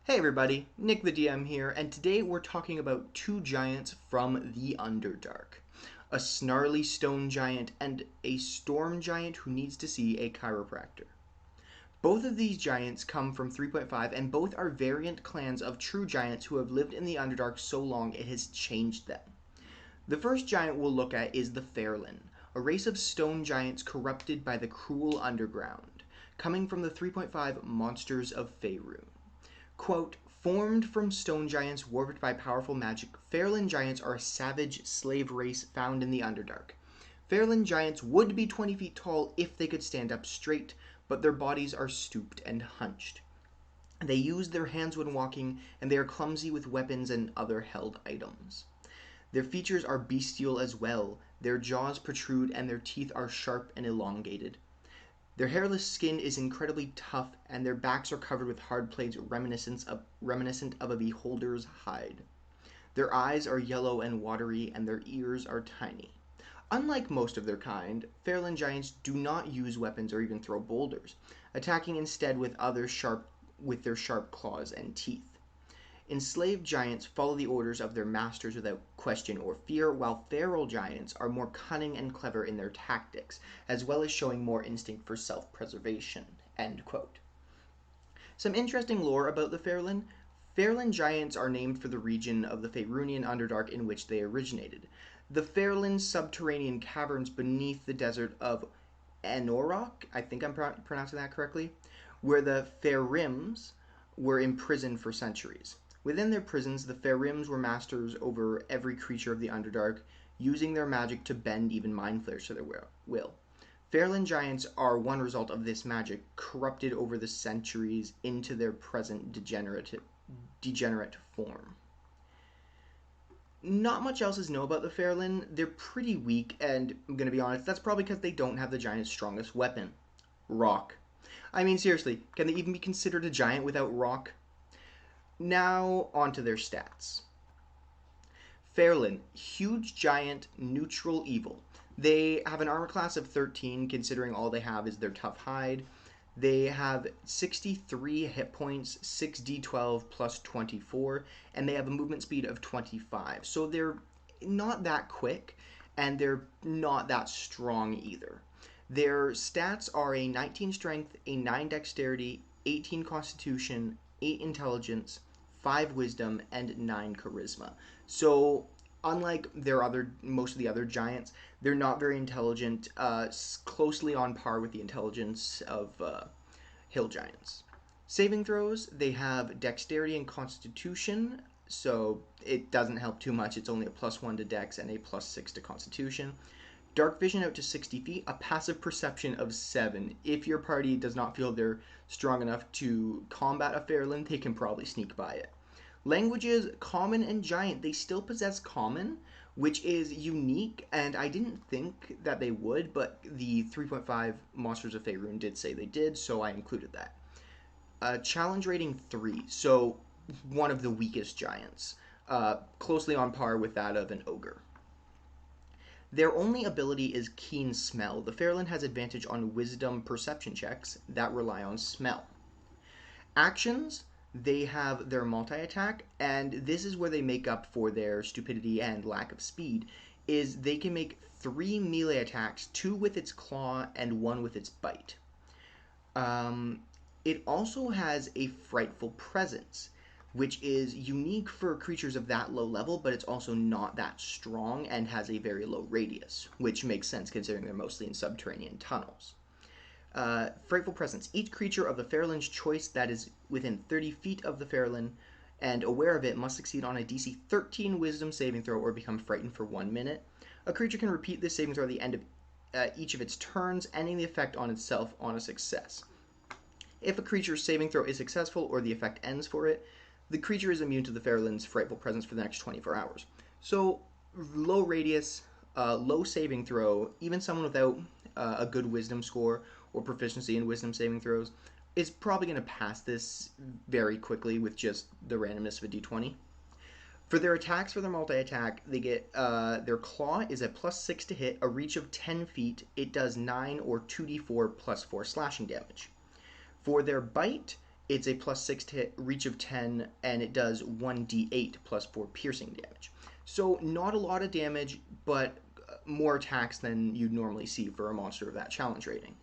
Hey everybody, Nick the DM here, and today we're talking about two giants from the Underdark. A snarly stone giant and a storm giant who needs to see a chiropractor. Both of these giants come from 3.5 and both are variant clans of true giants who have lived in the Underdark so long it has changed them. The first giant we'll look at is the Phaerlin, a race of stone giants corrupted by the cruel underground, coming from the 3.5 monsters of Faerun. Quote, formed from stone giants warped by powerful magic, Fairland giants are a savage slave race found in the Underdark. Fairland giants would be 20 feet tall if they could stand up straight, but their bodies are stooped and hunched. They use their hands when walking, and they are clumsy with weapons and other held items. Their features are bestial as well. Their jaws protrude and their teeth are sharp and elongated. Their hairless skin is incredibly tough, and their backs are covered with hard plates reminiscent of a beholder's hide. Their eyes are yellow and watery, and their ears are tiny. Unlike most of their kind, Fairland giants do not use weapons or even throw boulders, attacking instead with their sharp claws and teeth. Enslaved giants follow the orders of their masters without question or fear, while feral giants are more cunning and clever in their tactics, as well as showing more instinct for self-preservation. End quote. Some interesting lore about the Fairland. Fairland giants are named for the region of the Faerunian Underdark in which they originated. The Fairland subterranean caverns beneath the desert of Anorok, I think I'm pronouncing that correctly, where the Whims were imprisoned for centuries. Within their prisons, the Whims were masters over every creature of the Underdark, using their magic to bend even mind flayers to their will. Fairland giants are one result of this magic, corrupted over the centuries into their present degenerate form. Not much else is known about the Fairland. They're pretty weak, and I'm going to be honest, that's probably because they don't have the giant's strongest weapon, rock. I mean, seriously, can they even be considered a giant without rock? Now, onto their stats. Phaerlin, huge giant, neutral evil. They have an armor class of 13, considering all they have is their tough hide. They have 63 hit points, 6d12 plus 24, and they have a movement speed of 25. So they're not that quick, and they're not that strong either. Their stats are a 19 strength, a 9 dexterity, 18 constitution, 8 intelligence, 5 wisdom, and 9 charisma. So, unlike most of the other giants, they're not very intelligent, closely on par with the intelligence of hill giants. Saving throws, they have dexterity and constitution, so it doesn't help too much. It's only a +1 to dex and a +6 to constitution. Dark vision out to 60 feet, a passive perception of 7. If your party does not feel they're strong enough to combat a Fairland, they can probably sneak by it. Languages, common and giant, they still possess common, which is unique, and I didn't think that they would, but the 3.5 Monsters of Faerun did say they did, so I included that. Challenge rating 3, so one of the weakest giants, closely on par with that of an ogre. Their only ability is keen smell. The Fairland has advantage on wisdom perception checks that rely on smell. Actions, they have their multi-attack, and this is where they make up for their stupidity and lack of speed, is they can make 3 melee attacks, 2 with its claw and 1 with its bite. It also has a frightful presence, which is unique for creatures of that low level, but it's also not that strong and has a very low radius, which makes sense considering they're mostly in subterranean tunnels. Frightful presence. Each creature of the Fairland's choice that is within 30 feet of the Fairland and aware of it must succeed on a DC 13 wisdom saving throw or become frightened for 1 minute. A creature can repeat this saving throw at the end of each of its turns, ending the effect on itself on a success. If a creature's saving throw is successful or the effect ends for it, the creature is immune to the Fairland's frightful presence for the next 24 hours. So, low radius, low saving throw, even someone without a good wisdom score or proficiency in wisdom saving throws is probably going to pass this very quickly with just the randomness of a d20. For their attacks, for their multi-attack, they get their claw is a +6 to hit, a reach of 10 feet. It does 9 or 2d4 +4 slashing damage. For their bite, It's a plus 6 to hit, reach of 10, and it does 1d8 plus 4 piercing damage. So not a lot of damage, but more attacks than you'd normally see for a monster of that challenge rating.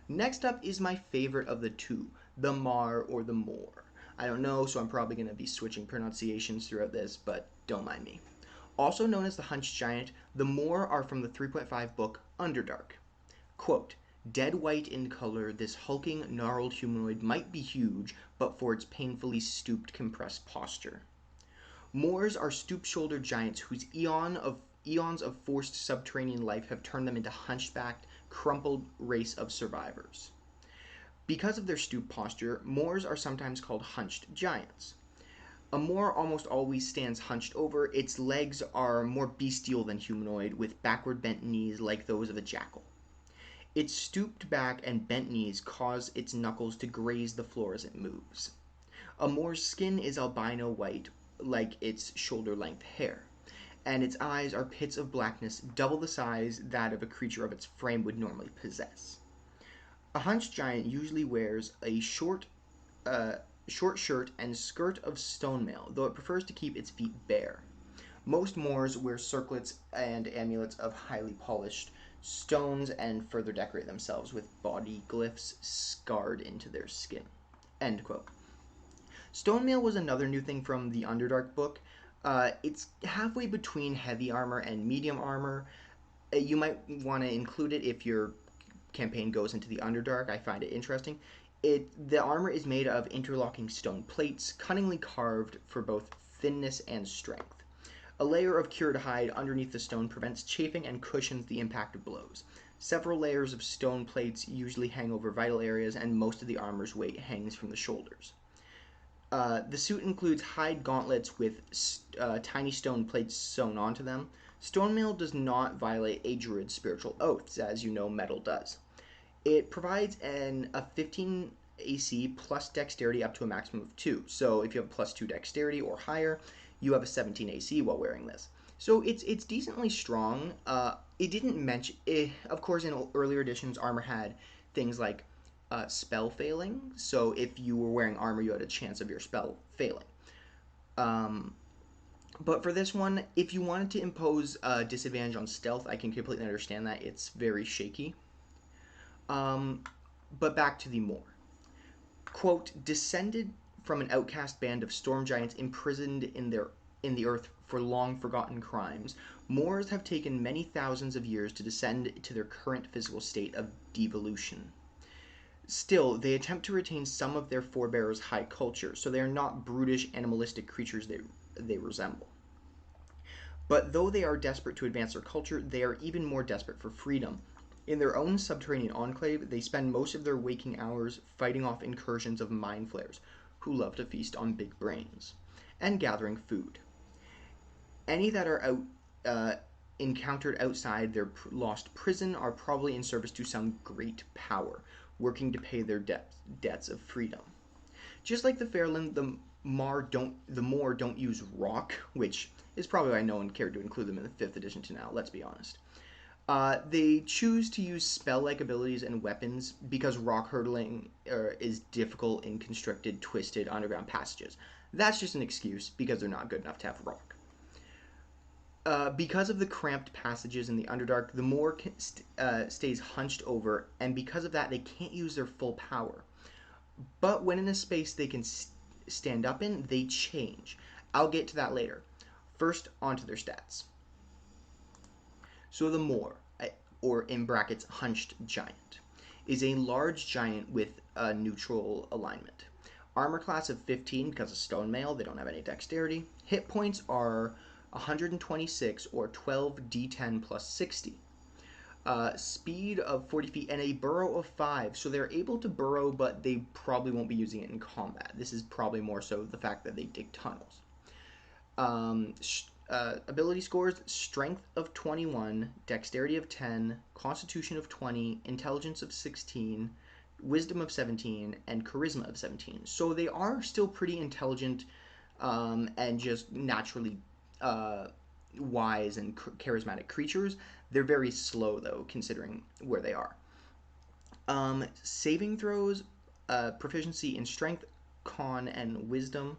Next up is my favorite of the two, the Maur or the Maur. I don't know, so I'm probably going to be switching pronunciations throughout this, but don't mind me. Also known as the Hunched Giant, the Maur are from the 3.5 book Underdark. Quote, dead white in color, this hulking, gnarled humanoid might be huge, but for its painfully stooped, compressed posture. Moors are stoop-shouldered giants whose eons of forced subterranean life have turned them into hunchbacked, crumpled race of survivors. Because of their stoop posture, Moors are sometimes called hunched giants. A Moor almost always stands hunched over. Its legs are more bestial than humanoid, with backward bent knees like those of a jackal. Its stooped back and bent knees cause its knuckles to graze the floor as it moves. A Moor's skin is albino white, like its shoulder-length hair, and its eyes are pits of blackness double the size that of a creature of its frame would normally possess. A hunched giant usually wears a short shirt and skirt of stone mail, though it prefers to keep its feet bare. Most Moors wear circlets and amulets of highly polished stones and further decorate themselves with body glyphs scarred into their skin. End quote. Stone mail was another new thing from the Underdark book. It's halfway between heavy armor and medium armor. You might want to include it if your campaign goes into the Underdark. I find it interesting. The armor is made of interlocking stone plates, cunningly carved for both thinness and strength. A layer of cured hide underneath the stone prevents chafing and cushions the impact of blows. Several layers of stone plates usually hang over vital areas, and most of the armor's weight hangs from the shoulders. The suit includes hide gauntlets with tiny stone plates sewn onto them. Stone mail does not violate a druid's spiritual oaths, as you know metal does. It provides a 15 AC plus dexterity up to a maximum of 2. So if you have plus 2 dexterity or higher, you have a 17 AC while wearing this. So it's decently strong. It didn't mention, of course, in earlier editions, armor had things like spell failing. So if you were wearing armor, you had a chance of your spell failing. But for this one, if you wanted to impose a disadvantage on stealth, I can completely understand that. It's very shaky. But back to the Maur. Quote, descended from an outcast band of storm giants imprisoned in the earth for long forgotten crimes, Moors have taken many thousands of years to descend to their current physical state of devolution. Still, they attempt to retain some of their forebears' high culture, so they are not brutish, animalistic creatures they resemble. But though they are desperate to advance their culture, they are even more desperate for freedom. In their own subterranean enclave, they spend most of their waking hours fighting off incursions of mind flayers, who love to feast on big brains, and gathering food. Any that are encountered outside their lost prison are probably in service to some great power, working to pay their debts of freedom. Just like the Fairland, the Maur don't use rock, which is probably why no one cared to include them in the 5th edition to now, let's be honest. They choose to use spell-like abilities and weapons because rock hurdling is difficult in constricted, twisted underground passages. That's just an excuse because they're not good enough to have rock. Because of the cramped passages in the Underdark, the Maur stays hunched over, and because of that, they can't use their full power. But when in a space they can stand up in, they change. I'll get to that later. First, onto their stats. So the Maur, or in brackets, hunched giant, is a large giant with a neutral alignment. Armor class of 15 because of stone mail, they don't have any dexterity. Hit points are 126 or 12d10 plus 60. Speed of 40 feet and a burrow of 5, so they're able to burrow, but they probably won't be using it in combat. This is probably more so the fact that they dig tunnels. Ability scores: strength of 21, dexterity of 10, constitution of 20, intelligence of 16, wisdom of 17, and charisma of 17. So they are still pretty intelligent and just naturally wise and charismatic creatures. They're very slow, though, considering where they are. Saving throws, proficiency in strength, con, and wisdom.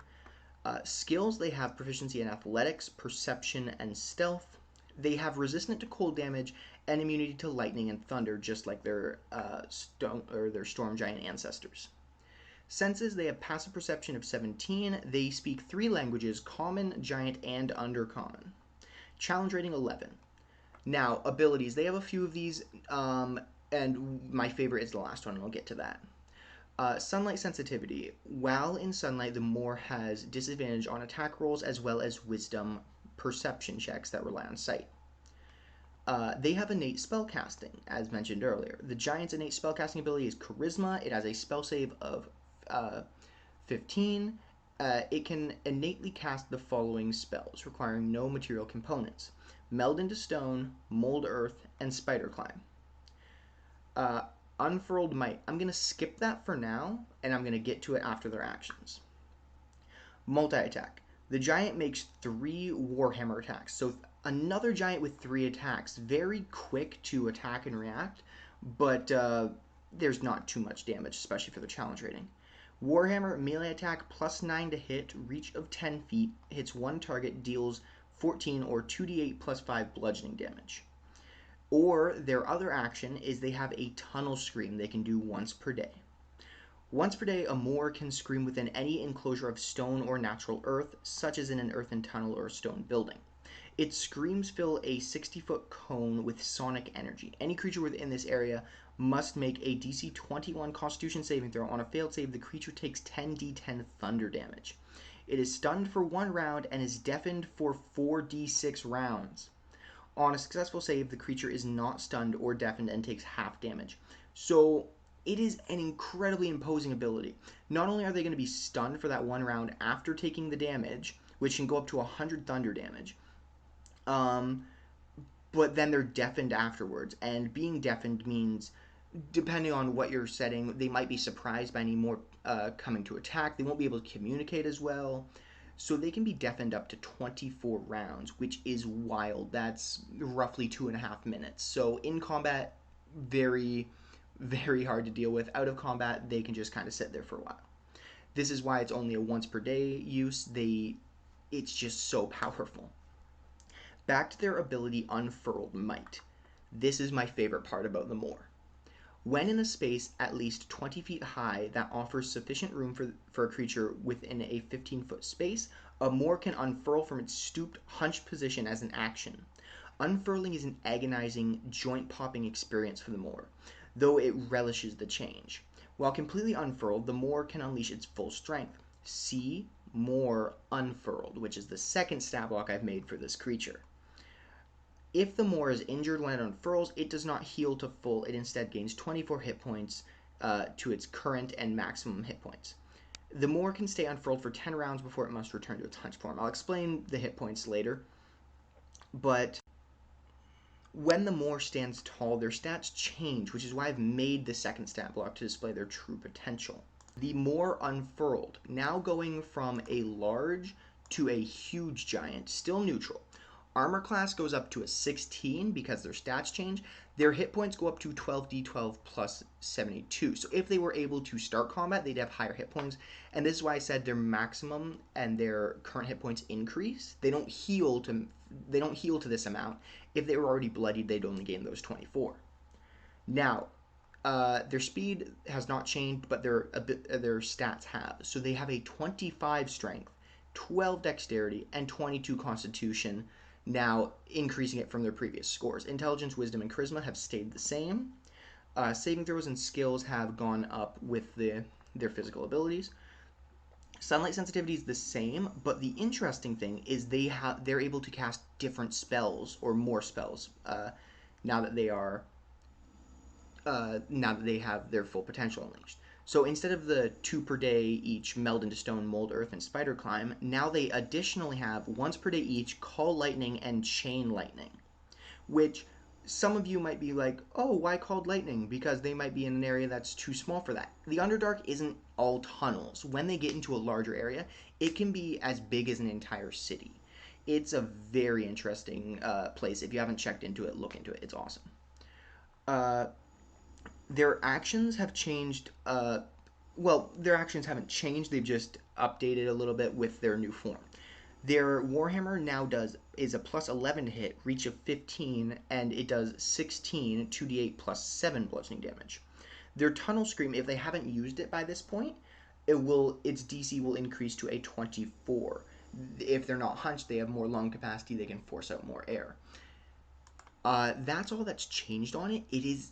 Skills, they have proficiency in athletics, perception, and stealth. They have resistant to cold damage and immunity to lightning and thunder, just like their stone or their storm giant ancestors. Senses, they have passive perception of 17. They speak 3 languages: common, giant, and undercommon. Challenge rating 11. Now, abilities, they have a few of these, and my favorite is the last one, and I'll get to that. Sunlight sensitivity. While in sunlight, the Maur has disadvantage on attack rolls as well as wisdom perception checks that rely on sight. They have innate spellcasting, as mentioned earlier. The giant's innate spellcasting ability is Charisma. It has a spell save of 15. It can innately cast the following spells, requiring no material components: Meld into Stone, Mold Earth, and Spider Climb. Unfurled Might. I'm going to skip that for now, and I'm going to get to it after their actions. Multi-attack. The giant makes 3 Warhammer attacks. So another giant with 3 attacks. Very quick to attack and react, but there's not too much damage, especially for the challenge rating. Warhammer melee attack +9 to hit, reach of 10 feet, hits 1 target, deals 14 or 2d8 plus 5 bludgeoning damage. Or their other action is they have a tunnel scream they can do once per day. Once per day, a Maur can scream within any enclosure of stone or natural earth, such as in an earthen tunnel or a stone building. Its screams fill a 60-foot cone with sonic energy. Any creature within this area must make a DC 21 Constitution saving throw. On a failed save, the creature takes 10d10 thunder damage. It is stunned for 1 round and is deafened for 4d6 rounds. On a successful save, the creature is not stunned or deafened and takes half damage. So it is an incredibly imposing ability. Not only are they going to be stunned for that 1 round after taking the damage, which can go up to 100 thunder damage, but then they're deafened afterwards. And being deafened means, depending on what you're setting, they might be surprised by any more coming to attack. They won't be able to communicate as well. So they can be deafened up to 24 rounds, which is wild. That's roughly 2.5 minutes. So in combat, very, very hard to deal with. Out of combat, they can just kind of sit there for a while. This is why it's only a once per day use. It's just so powerful. Back to their ability, Unfurled Might. This is my favorite part about the Maur. When in a space at least 20 feet high that offers sufficient room for a creature within a 15-foot space, a Maur can unfurl from its stooped, hunched position as an action. Unfurling is an agonizing, joint-popping experience for the Maur, though it relishes the change. While completely unfurled, the Maur can unleash its full strength. See Maur Unfurled, which is the second stat block I've made for this creature. If the Maur is injured when it unfurls, it does not heal to full. It instead gains 24 hit points to its current and maximum hit points. The Maur can stay unfurled for 10 rounds before it must return to its hunch form. I'll explain the hit points later. But when the Maur stands tall, their stats change, which is why I've made the second stat block to display their true potential. The Maur Unfurled, now going from a large to a huge giant, still neutral. Armor class goes up to a 16 because their stats change. Their hit points go up to 12d12 plus 72. So if they were able to start combat, they'd have higher hit points. And this is why I said their maximum and their current hit points increase. They don't heal to this amount. If they were already bloodied, they'd only gain those 24. Now, their speed has not changed, but their stats have. So they have a 25 strength, 12 dexterity, and 22 constitution, now increasing it from their previous scores. Intelligence, wisdom, and charisma have stayed the same. Saving throws and skills have gone up with their physical abilities. Sunlight sensitivity is the same, but the interesting thing is they're able to cast different spells or more spells now that they have their full potential unleashed. So instead of the 2 per day each Meld into Stone, Mold Earth, and Spider Climb, now they additionally have once per day each Call Lightning and Chain Lightning, which some of you might be like, oh, why called lightning? Because they might be in an area that's too small for that. The Underdark isn't all tunnels. When they get into a larger area, it can be as big as an entire city. It's a very interesting place. If you haven't checked into it, look into it. It's awesome. Their actions have changed. Well, their actions haven't changed. They've just updated a little bit with their new form. Their Warhammer now is a plus 11 to hit, reach of 15, and it does 16 2d8 plus 7 bludgeoning damage. Their Tunnel Scream, if they haven't used it by this point, its DC will increase to a 24. If they're not hunched, they have more lung capacity. They can force out more air. That's all that's changed on it. It is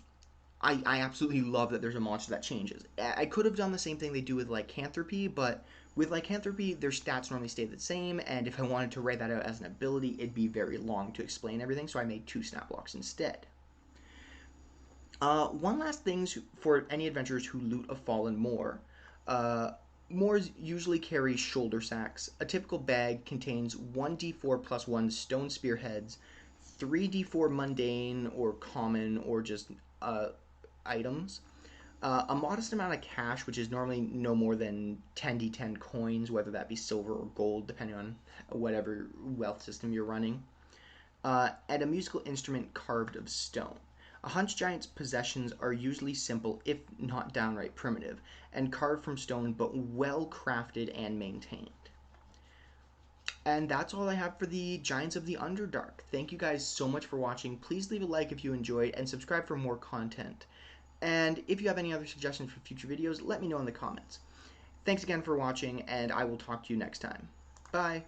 I absolutely love that there's a monster that changes. I could have done the same thing they do with Lycanthropy, but with Lycanthropy, their stats normally stay the same, and if I wanted to write that out as an ability, it'd be very long to explain everything, so I made 2 snap blocks instead. One last thing for any adventurers who loot a fallen Maur. Uh, Moors usually carry shoulder sacks. A typical bag contains 1d4 plus 1 stone spearheads, 3d4 mundane or common or just items, a modest amount of cash, which is normally no more than 10d10 coins, whether that be silver or gold, depending on whatever wealth system you're running, and a musical instrument carved of stone. A hunch giant's possessions are usually simple, if not downright primitive, and carved from stone, but well crafted and maintained. And that's all I have for the Giants of the Underdark. Thank you guys so much for watching. Please leave a like if you enjoyed, and subscribe for more content. And if you have any other suggestions for future videos, let me know in the comments. Thanks again for watching, and I will talk to you next time. Bye!